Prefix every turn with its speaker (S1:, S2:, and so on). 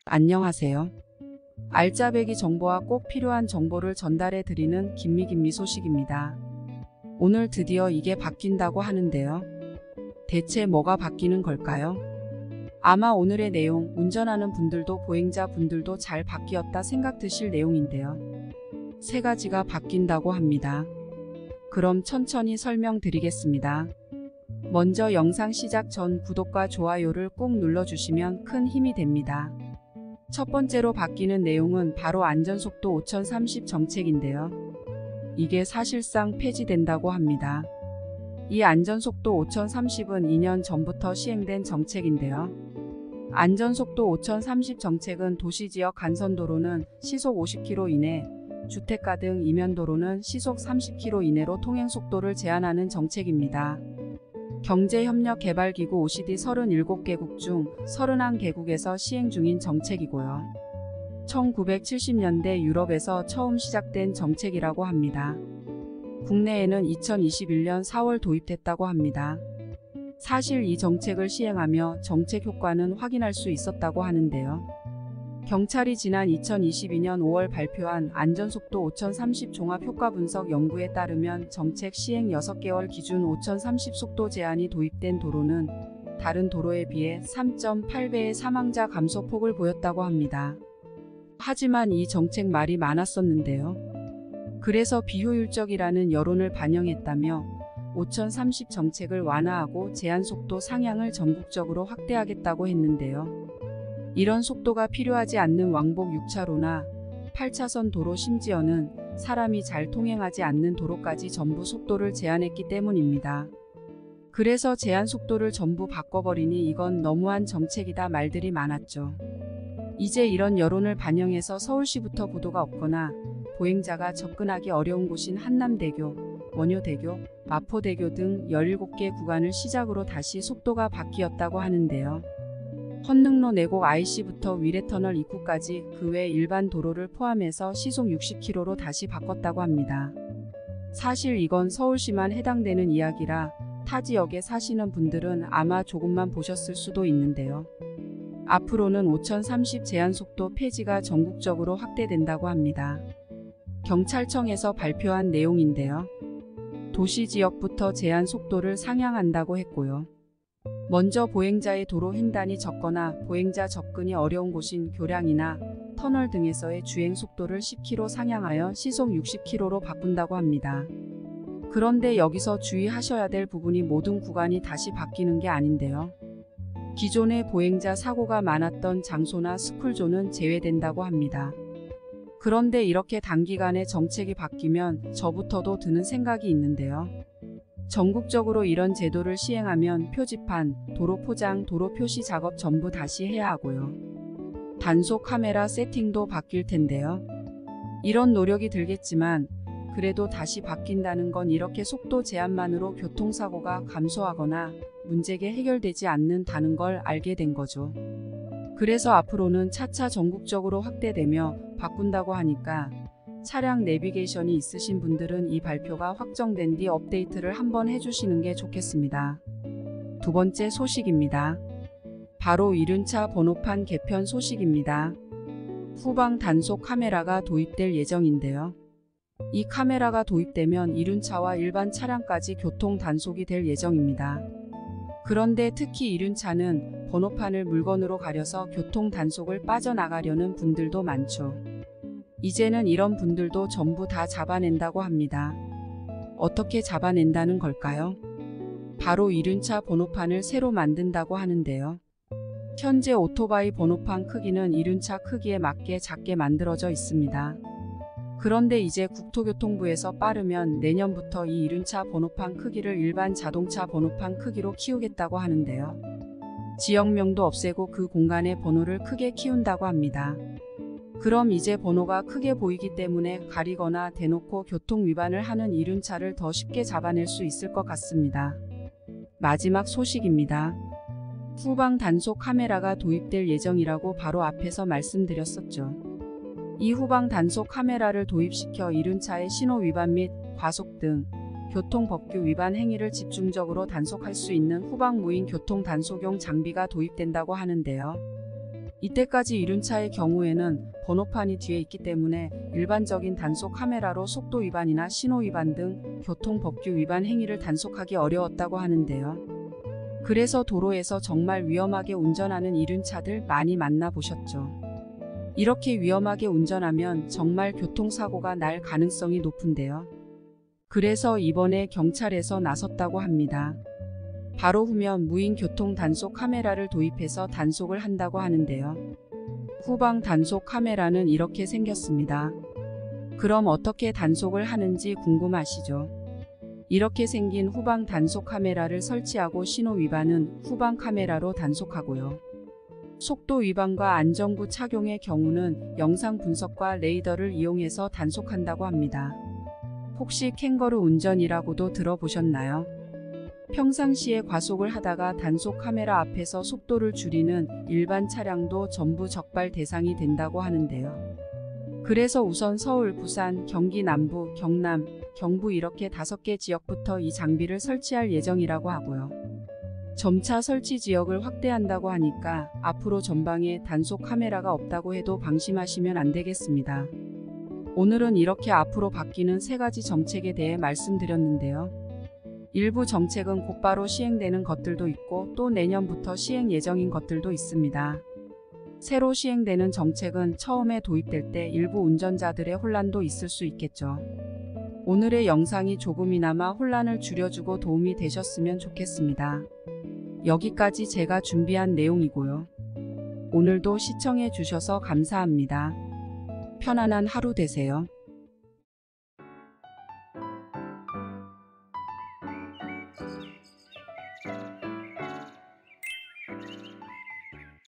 S1: 안녕하세요. 알짜배기 정보와 꼭 필요한 정보를 전달해 드리는 김미 소식입니다. 오늘 드디어 이게 바뀐다고 하는데요. 대체 뭐가 바뀌는 걸까요? 아마 오늘의 내용, 운전하는 분들도 보행자 분들도 잘 바뀌었다 생각 드실 내용인데요. 세 가지가 바뀐다고 합니다. 그럼 천천히 설명드리겠습니다. 먼저 영상 시작 전 구독과 좋아요를 꼭 눌러주시면 큰 힘이 됩니다. 첫 번째로 바뀌는 내용은 바로 안전속도 5030 정책인데요. 이게 사실상 폐지된다고 합니다. 이 안전속도 5030은 2년 전부터 시행된 정책인데요. 안전속도 5030 정책은 도시지역 간선도로는 시속 50km 이내, 주택가 등 이면도로는 시속 30km 이내로 통행속도를 제한하는 정책입니다. 경제협력개발기구 OECD 37개국 중 31개국에서 시행 중인 정책이고요. 1970년대 유럽에서 처음 시작된 정책이라고 합니다. 국내에는 2021년 4월 도입됐다고 합니다. 사실 이 정책을 시행하며 정책 효과는 확인할 수 있었다고 하는데요. 경찰이 지난 2022년 5월 발표한 안전속도 5030 종합효과분석 연구에 따르면 정책 시행 6개월 기준 5030 속도 제한이 도입된 도로는 다른 도로에 비해 3.8배의 사망자 감소폭을 보였다고 합니다. 하지만 이 정책 말이 많았었는데요. 그래서 비효율적이라는 여론을 반영했다며 5030 정책을 완화하고 제한속도 상향을 전국적으로 확대하겠다고 했는데요. 이런 속도가 필요하지 않는 왕복 6차로나 8차선 도로 심지어는 사람이 잘 통행하지 않는 도로까지 전부 속도를 제한했기 때문입니다. 그래서 제한 속도를 전부 바꿔버리니 이건 너무한 정책이다 말들이 많았죠. 이제 이런 여론을 반영해서 서울시부터 부도가 없거나 보행자가 접근하기 어려운 곳인 한남대교, 원효대교, 마포대교 등 17개 구간을 시작으로 다시 속도가 바뀌었다고 하는데요. 헌능로 내곡 IC부터 위례터널 입구까지 그 외 일반 도로를 포함해서 시속 60km로 다시 바꿨다고 합니다. 사실 이건 서울시만 해당되는 이야기라 타 지역에 사시는 분들은 아마 조금만 보셨을 수도 있는데요. 앞으로는 5030 제한속도 폐지가 전국적으로 확대된다고 합니다. 경찰청에서 발표한 내용인데요. 도시 지역부터 제한 속도를 상향한다고 했고요. 먼저 보행자의 도로 횡단이 적거나 보행자 접근이 어려운 곳인 교량이나 터널 등에서의 주행 속도를 10km 상향하여 시속 60km로 바꾼다고 합니다. 그런데 여기서 주의하셔야 될 부분이 모든 구간이 다시 바뀌는 게 아닌데요. 기존의 보행자 사고가 많았던 장소나 스쿨존은 제외된다고 합니다. 그런데 이렇게 단기간에 정책이 바뀌면 저부터도 드는 생각이 있는데요. 전국적으로 이런 제도를 시행하면 표지판, 도로 포장, 도로 표시 작업 전부 다시 해야 하고요. 단속 카메라 세팅도 바뀔 텐데요. 이런 노력이 들겠지만 그래도 다시 바뀐다는 건 이렇게 속도 제한만으로 교통사고가 감소하거나 문제가 해결되지 않는다는 걸 알게 된 거죠. 그래서 앞으로는 차차 전국적으로 확대되며 바꾼다고 하니까 차량 내비게이션이 있으신 분들은 이 발표가 확정된 뒤 업데이트를 한번 해주시는 게 좋겠습니다. 두 번째 소식입니다. 바로 이륜차 번호판 개편 소식입니다. 후방 단속 카메라가 도입될 예정인데요. 이 카메라가 도입되면 이륜차와 일반 차량까지 교통 단속이 될 예정입니다. 그런데 특히 이륜차는 번호판을 물건으로 가려서 교통 단속을 빠져나가려는 분들도 많죠. 이제는 이런 분들도 전부 다 잡아낸다고 합니다. 어떻게 잡아낸다는 걸까요? 바로 이륜차 번호판을 새로 만든다고 하는데요. 현재 오토바이 번호판 크기는 이륜차 크기에 맞게 작게 만들어져 있습니다. 그런데 이제 국토교통부에서 빠르면 내년부터 이 이륜차 번호판 크기를 일반 자동차 번호판 크기로 키우겠다고 하는데요. 지역명도 없애고 그 공간의 번호를 크게 키운다고 합니다. 그럼 이제 번호가 크게 보이기 때문에 가리거나 대놓고 교통 위반을 하는 이륜차를 더 쉽게 잡아낼 수 있을 것 같습니다. 마지막 소식입니다. 후방 단속 카메라가 도입될 예정이라고 바로 앞에서 말씀드렸었죠. 이 후방 단속 카메라를 도입시켜 이륜차의 신호 위반 및 과속 등 교통법규 위반 행위를 집중적으로 단속할 수 있는 후방 무인 교통 단속용 장비가 도입된다고 하는데요. 이때까지 이륜차의 경우에는 번호판이 뒤에 있기 때문에 일반적인 단속 카메라로 속도 위반이나 신호 위반 등 교통법규 위반 행위를 단속하기 어려웠다고 하는데요. 그래서 도로에서 정말 위험하게 운전하는 이륜차들 많이 만나보셨죠. 이렇게 위험하게 운전하면 정말 교통사고가 날 가능성이 높은데요. 그래서 이번에 경찰에서 나섰다고 합니다. 바로 후면 무인 교통 단속 카메라를 도입해서 단속을 한다고 하는데요. 후방 단속 카메라는 이렇게 생겼습니다. 그럼 어떻게 단속을 하는지 궁금하시죠? 이렇게 생긴 후방 단속 카메라를 설치하고 신호 위반은 후방 카메라로 단속하고요. 속도 위반과 안전구 착용의 경우는 영상 분석과 레이더를 이용해서 단속한다고 합니다. 혹시 캥거루 운전이라고도 들어보셨나요? 평상시에 과속을 하다가 단속 카메라 앞에서 속도를 줄이는 일반 차량도 전부 적발 대상이 된다고 하는데요. 그래서 우선 서울, 부산, 경기 남부, 경남, 경부 이렇게 5개 지역부터 이 장비를 설치할 예정이라고 하고요. 점차 설치 지역을 확대한다고 하니까 앞으로 전방에 단속 카메라가 없다고 해도 방심하시면 안 되겠습니다. 오늘은 이렇게 앞으로 바뀌는 3가지 정책에 대해 말씀드렸는데요. 일부 정책은 곧바로 시행되는 것들도 있고 또 내년부터 시행 예정인 것들도 있습니다. 새로 시행되는 정책은 처음에 도입될 때 일부 운전자들의 혼란도 있을 수 있겠죠. 오늘의 영상이 조금이나마 혼란을 줄여주고 도움이 되셨으면 좋겠습니다. 여기까지 제가 준비한 내용이고요. 오늘도 시청해 주셔서 감사합니다. 편안한 하루 되세요.